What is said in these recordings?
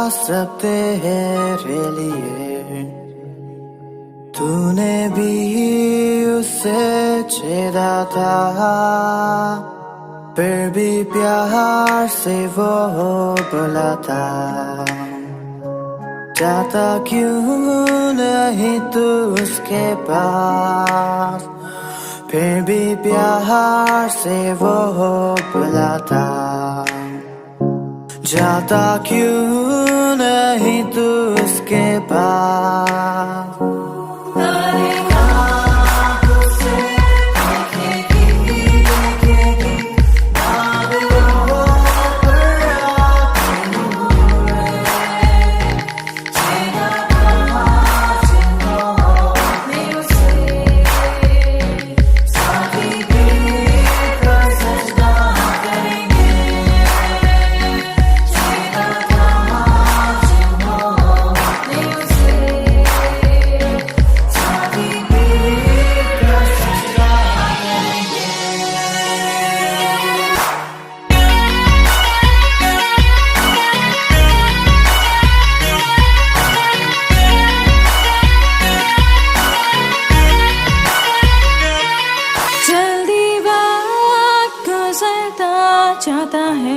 सब तेरे लिए, तूने भी उसे छेड़ा था, फिर भी प्यार से वो बोला था, जाता क्यों नहीं तू उसके पास, फिर भी प्यार से वो बोला था, जाता क्यों नहीं तू उसके पास। चाहता है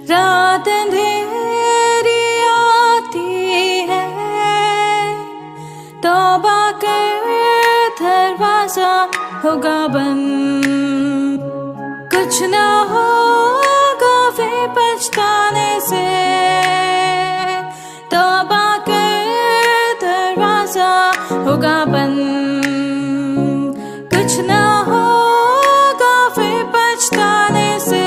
रात अंधेरी आती है, तौबा कर दरवाजा होगा बंद, कुछ ना होगा वे पछताने से, तौबा कर दरवाजा होगा बंद, कुछ ना होगा वे पछताने से।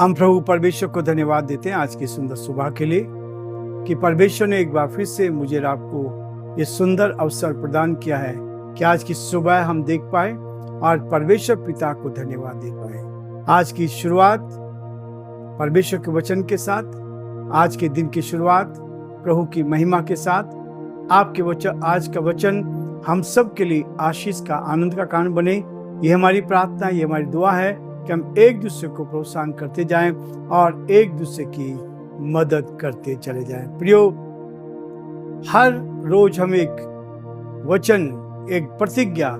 हम प्रभु परमेश्वर को धन्यवाद देते हैं आज की सुंदर सुबह के लिए कि परमेश्वर ने एक बार फिर से मुझे और आपको ये सुंदर अवसर प्रदान किया है कि आज की सुबह हम देख पाए और परमेश्वर पिता को धन्यवाद दे पाए। आज की शुरुआत परमेश्वर के वचन के साथ, आज के दिन की शुरुआत प्रभु की महिमा के साथ। आपके वचन, आज का वचन हम सब के लिए आशीष का, आनंद का कारण बने। ये हमारी प्रार्थना, ये हमारी दुआ है कि हम एक दूसरे को प्रोत्साहन करते जाएं और एक दूसरे की मदद करते चले जाएं। प्रियो, हर रोज हम एक वचन, एक प्रतिज्ञा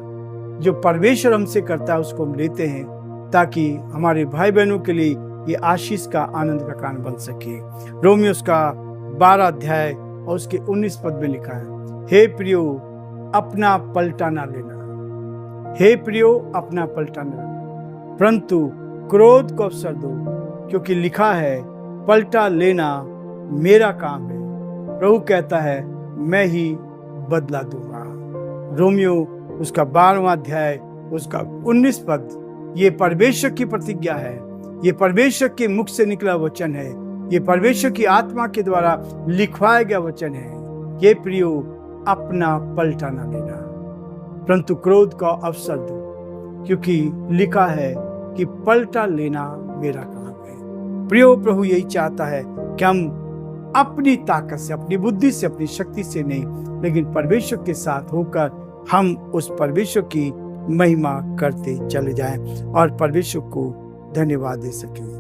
जो परमेश्वर हमसे करता है उसको हम लेते हैं ताकि हमारे भाई बहनों के लिए ये आशीष का, आनंद का कारण बन सके। रोमियो का 12 अध्याय और उसके 19 पद में लिखा है, हे प्रियो अपना पलटा ना लेना, हे प्रियो अपना पलटा ना लेना, परंतु क्रोध को अवसर दो, क्योंकि लिखा है पलटा लेना मेरा काम है, प्रभु कहता है मैं ही बदला दूंगा। रोमियो उसका 12वां अध्याय उसका 19 पद, ये परमेश्वर की प्रतिज्ञा है, ये परमेश्वर के मुख से निकला वचन है, ये परमेश्वर की आत्मा के द्वारा लिखवाया गया वचन है। ये प्रियो अपना पलटा ना लेना, परंतु क्रोध का अवसर दो, क्योंकि लिखा है कि पलटा लेना मेरा काम है। प्रियो, प्रभु यही चाहता है कि हम अपनी ताकत से, अपनी बुद्धि से, अपनी शक्ति से नहीं, लेकिन परमेश्वर के साथ होकर हम उस परमेश्वर की महिमा करते चले जाएं और परमेश्वर को धन्यवाद दे सकें।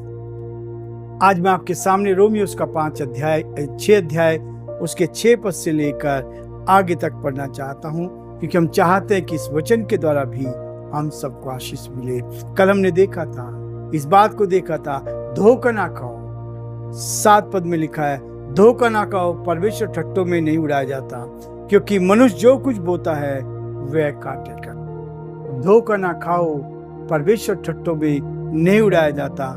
आज मैं आपके सामने रोमियो का 6 अध्याय उसके 6 पद से लेकर आगे तक पढ़ना चाहता हूं, क्योंकि हम चाहते हैं कि इस वचन के द्वारा भी हम सबको आशीष मिले। कल हमने देखा था, इस बात को देखा था, धोखा ना खाओ। 7 पद में लिखा है, धोखा ना खाओ, परमेश्वर ठट्टों में नहीं उड़ाया जाता, क्योंकि मनुष्य जो कुछ बोता है वह काटेगा। धोखा ना खाओ, परमेश्वर ठट्टों में नहीं उड़ाया जाता,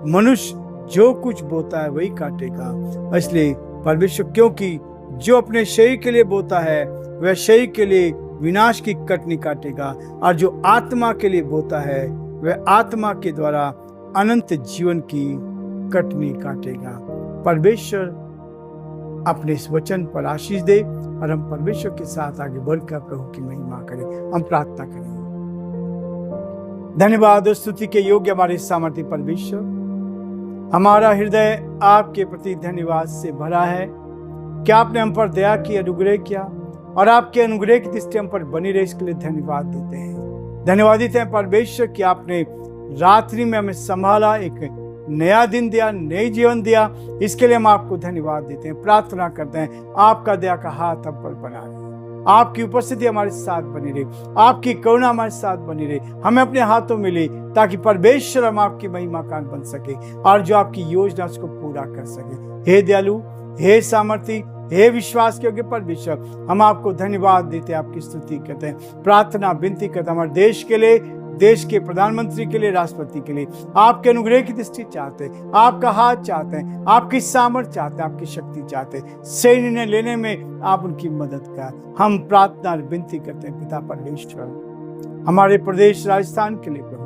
मनुष्य जो कुछ बोता है वही काटेगा। इसलिए परमेश्वर, क्योंकि जो अपने शरीर के लिए बोता है वह शरीर के लिए विनाश की कटनी काटेगा, और जो आत्मा के लिए बोता है वह आत्मा के द्वारा अनंत जीवन की कटनी काटेगा। परमेश्वर अपने इस वचन पर आशीष दे और हम परमेश्वर के साथ आगे बढ़कर प्रभु की महिमा करें। हम प्रार्थना करें। धन्यवाद और स्तुति के योग्य हमारे सामर्थ्य परमेश्वर, हमारा हृदय आपके प्रति धन्यवाद से भरा है कि आपने हम पर दया की, अनुग्रह किया, और आपके अनुग्रह की दृष्टि हम पर बनी रहे, इसके लिए धन्यवाद देते हैं। धन्यवादित हैं परमेश्वर कि आपने रात्रि में हमें संभाला, एक नया दिन दिया, नई जीवन दिया, इसके लिए हम आपको धन्यवाद देते हैं। प्रार्थना करते हैं आपका दया का हाथ हम पर बना रहे, आपकी उपस्थिति हमारे साथ बनी रहे, आपकी करुणा हमारे साथ बनी रहे, हमें अपने हाथों में ले, ताकि परमेश्वर हम आपकी महिमा कान बन सके और जो आपकी योजना उसको पूरा कर सके। हे दयालु, हे सामर्थी, हे विश्वास के योग्य परमेश्वर, हम आपको धन्यवाद देते हैं, आपकी स्तुति करते हैं, प्रार्थना विनती करते हैं हमारे देश के लिए, देश के प्रधानमंत्री के लिए, राष्ट्रपति के लिए। आपके अनुग्रह की दृष्टि चाहते हैं, आपका हाथ चाहते हैं, आपकी सामर्थ्य चाहते हैं, आपकी शक्ति चाहते हैं। सही निर्णय लेने में आप उनकी मदद कर हम प्रार्थना विनती करते हैं। पिता परमेश्वर, हमारे प्रदेश राजस्थान के लिए प्रभु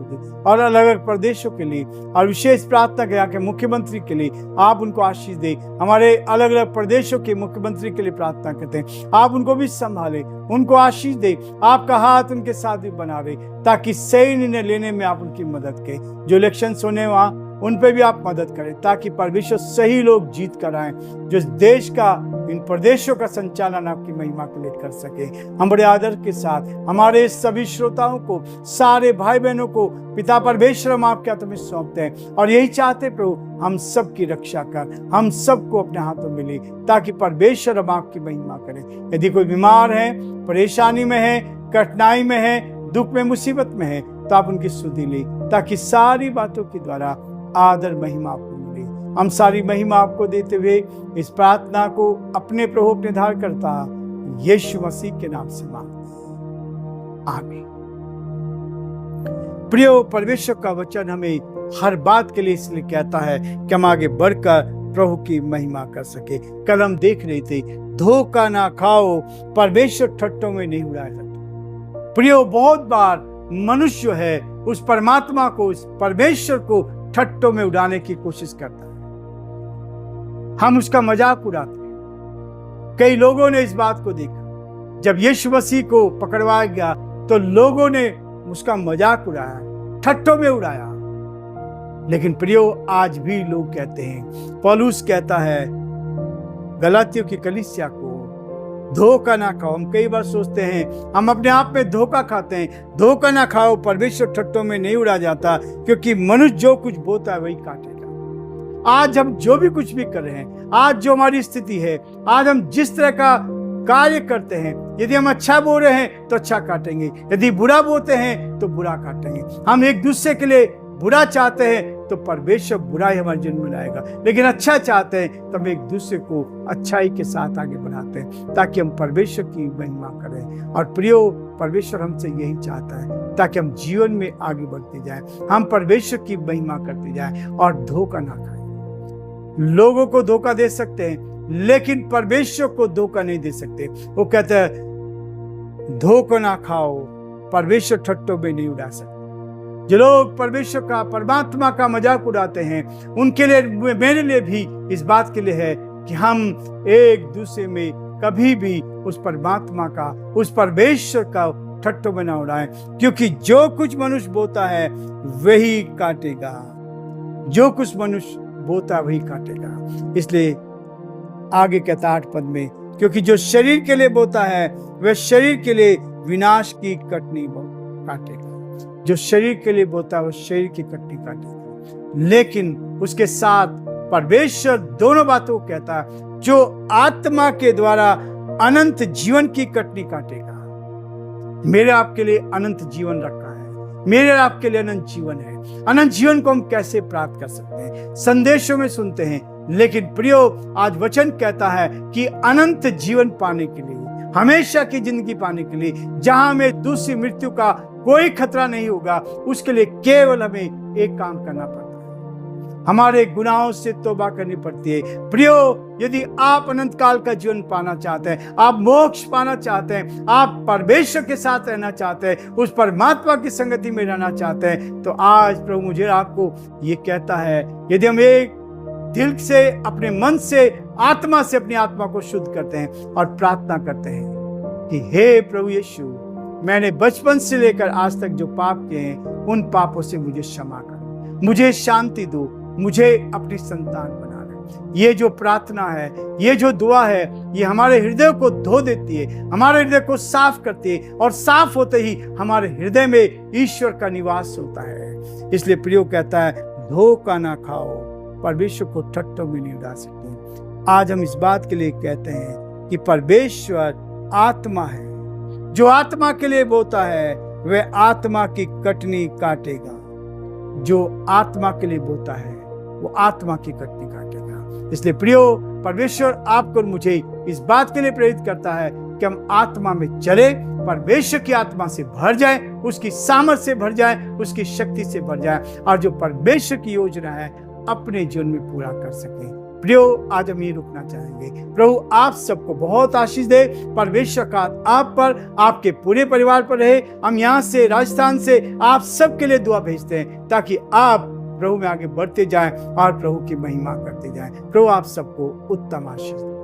और अलग अलग प्रदेशों के लिए, और विशेष प्रार्थना किया कि मुख्यमंत्री के लिए आप उनको आशीष दे। हमारे अलग अलग प्रदेशों के मुख्यमंत्री के लिए प्रार्थना करते हैं, आप उनको भी संभाले, उनको आशीष दे, आपका हाथ उनके साथ भी बना रहे, ताकि सही निर्णय लेने में आप उनकी मदद करें। जो इलेक्शन होने वहाँ उन पे भी आप मदद करें, ताकि परमेश्वर सही लोग जीत कर आए, जो देश का, इन प्रदेशों का संचालन आपकी महिमा के लिए कर सके। हम बड़े आदर के साथ हमारे सभी श्रोताओं को, सारे भाई बहनों को पिता परमेश्वर हम आपके हाथों में सौंपते हैं, और यही चाहते प्रभु हम सब की रक्षा कर, हम सबको अपने हाथों में ले, ताकि परमेश्वर हम आपकी महिमा करें। यदि कोई बीमार है, परेशानी में है, कठिनाई में है, दुख में, मुसीबत में है, तो आप उनकी सुधि ले, ताकि सारी बातों के द्वारा आदर महिमा आपको मिले। हम सारी महिमा आपको देते हुए इस प्रार्थना को अपने प्रभु अपने धार करता यीशु मसीह के नाम से मांगते, आमीन। प्रियो, परमेश्वर का वचन हमें हर बात के लिए इसलिए कहता है कि हम आगे बढ़कर प्रभु की महिमा कर सके। कल हम देख रहे थे, धोखा ना खाओ, परमेश्वर ठट्टों में नहीं उड़ाया जाता। प्रियो, बहुत बार मनुष्य है उस परमात्मा को, उस परमेश्वर को ठट्टों में उड़ाने की कोशिश करता है, हम उसका मजाक उड़ाते हैं। कई लोगों ने इस बात को देखा, जब यीशु मसीह को पकड़वाया गया तो लोगों ने उसका मजाक उड़ाया, ठट्टों में उड़ाया। लेकिन प्रियो, आज भी लोग कहते हैं, पौलुस कहता है गलातियों की कलीसिया को, धोखा ना खाओ। हम कई बार सोचते हैं, हम अपने आप में धोखा खाते हैं। धोखा ना खाओ, परमेश्वर ठट्टों में नहीं उड़ा जाता, क्योंकि मनुष्य जो कुछ बोता है वही काटेगा। आज हम जो भी कुछ भी कर रहे हैं, आज जो हमारी स्थिति है, आज हम जिस तरह का कार्य करते हैं, यदि हम अच्छा बो रहे हैं तो अच्छा काटेंगे, यदि बुरा बोते हैं तो बुरा काटेंगे। हम एक दूसरे के लिए बुरा चाहते हैं तो परमेश्वर बुराई हमारे जीवन में लाएगा, लेकिन अच्छा चाहते हैं तो हम एक दूसरे को अच्छाई के साथ आगे बढ़ाते हैं, ताकि हम परमेश्वर की महिमा करें। और प्रियो, परमेश्वर हमसे यही चाहता है, ताकि हम जीवन में आगे बढ़ते जाएं, हम परमेश्वर की महिमा करते जाएं और धोखा ना खाएं। लोगों को धोखा दे सकते हैं, लेकिन परमेश्वर को धोखा नहीं दे सकते। वो कहते हैं, धोखा ना खाओ, परमेश्वर ठट्टों में नहीं उड़ा सकते। जो लोग परमेश्वर का, परमात्मा का मजाक उड़ाते हैं, उनके लिए, मेरे लिए भी इस बात के लिए है कि हम एक दूसरे में कभी भी उस परमात्मा का, उस परमेश्वर का ठट्टों में ना उड़ाएं, क्योंकि जो कुछ मनुष्य बोता है वही काटेगा। जो कुछ मनुष्य बोता वही काटेगा। इसलिए आगे कहता 8 पद में, क्योंकि जो शरीर के लिए बोता है वह शरीर के लिए विनाश की कटनी काटेगा। जो शरीर के लिए बोता है वह शरीर की कटनी काटेगा, लेकिन उसके साथ परमेश्वर दोनों बातों को कहता है, जो आत्मा के द्वारा अनंत जीवन की कटनी काटेगा। मेरे आपके लिए अनंत जीवन रखा है, मेरे आपके लिए अनंत जीवन है। अनंत जीवन को हम कैसे प्राप्त कर सकते हैं? संदेशों में सुनते हैं, लेकिन प्रियो, आज वचन कहता है कि अनंत जीवन पाने के लिए, हमेशा की जिंदगी पाने के लिए, जहां हमें दूसरी मृत्यु का कोई खतरा नहीं होगा, उसके लिए केवल हमें एक काम करना पड़ता है, हमारे गुनाहों से तौबा करनी पड़ती है। प्रियो, यदि आप अनंत काल का जीवन पाना चाहते हैं, आप मोक्ष पाना चाहते हैं, आप परमेश्वर के साथ रहना चाहते हैं, उस परमात्मा की संगति में रहना चाहते हैं, तो आज प्रभु मुझे आपको ये कहता है, यदि हम एक दिल से, अपने मन से, आत्मा से अपनी आत्मा को शुद्ध करते हैं और प्रार्थना करते हैं कि हे प्रभु यीशु, मैंने बचपन से लेकर आज तक जो पाप किए हैं, उन पापों से मुझे क्षमा कर, मुझे शांति दो, मुझे अपनी संतान बना ले। ये जो प्रार्थना है, ये जो दुआ है, ये हमारे हृदय को धो देती है, हमारे हृदय को साफ करती है, और साफ होते ही हमारे हृदय में ईश्वर का निवास होता है। इसलिए प्रियो कहता है, धोखा ना खाओ, परमेश्वर को ठट्ठों में नहीं उड़ा सकते। आज हम इस बात के लिए कहते हैं कि परमेश्वर आत्मा है। जो आत्मा के लिए बोता है वह आत्मा की कटनी काटेगा। जो आत्मा के लिए बोता है वो आत्मा की कटनी काटेगा। इसलिए प्रियो, परमेश्वर आपको और मुझे इस बात के लिए प्रेरित करता है कि हम आत्मा में चले, परमेश्वर की आत्मा से भर जाए, उसकी सामर्थ से भर जाए, उसकी शक्ति से भर जाए, और जो परमेश्वर की योजना है अपने जीवन में पूरा कर सके। प्रियो, आज हम ये रुकना चाहेंगे। प्रभु आप सबको बहुत आशीष दे। परमेश्वर का आप पर, आपके पूरे परिवार पर रहे। हम यहाँ से, राजस्थान से आप सबके लिए दुआ भेजते हैं, ताकि आप प्रभु में आगे बढ़ते जाएं और प्रभु की महिमा करते जाएं। प्रभु आप सबको उत्तम आशीष दे।